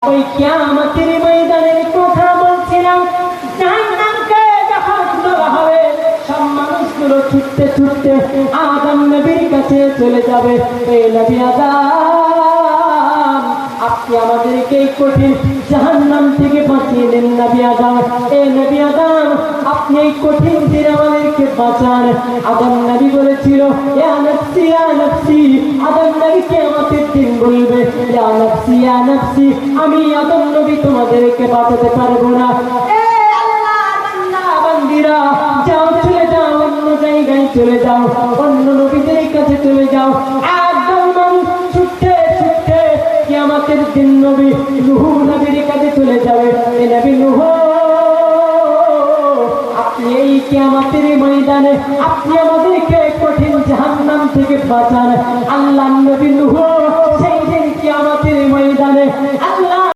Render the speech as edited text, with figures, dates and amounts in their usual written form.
ওই কিয়ামতের ময়দানের কথা বলছিলাম। জাহান্নামকে যখন ধরা হবে, সব মানুষগুলো ছুটতে ছুটতে আদম নবীর কাছে চলে যাবে। এই নবী আদম, আপনি আমাদেরকে এই কঠিন জাহান্নাম থেকে বাঁচিয়ে দেন। নবী আদম, এই নবী আদম, আপনি এই কঠিন দিনে আমাদেরকে বাঁচান। আদম নবী বলেছিল, ইয়া নফসি ইয়া নফসি। আদম নবী কিয়ামতের দিন বলবে, ইয়া নফসি ইয়া নফসি, আমি আদম নবী তোমাদেরকে বাঁচাতে পারবো না। এ আল্লাহর বান্দা বান্দীরা, যাও, চলে যাও, অন্য জায়গায় চলে যাও, অন্য নবীদের কাছে চলে যাও। একদম মানুষ ছুটতে ছুটতে কিয়ামতের দিন নবী নূহ নবীর কাছে চলে যাবে। এ নবী নূহ, আপনি এই কিয়ামতের ময়দানে আপনি আমাদেরকে কঠিন জাহান্নাম থেকে বাঁচান। আল্লাহ নবী নূহ সেই দিন কিয়ামতের ময়দানে আল্লাহ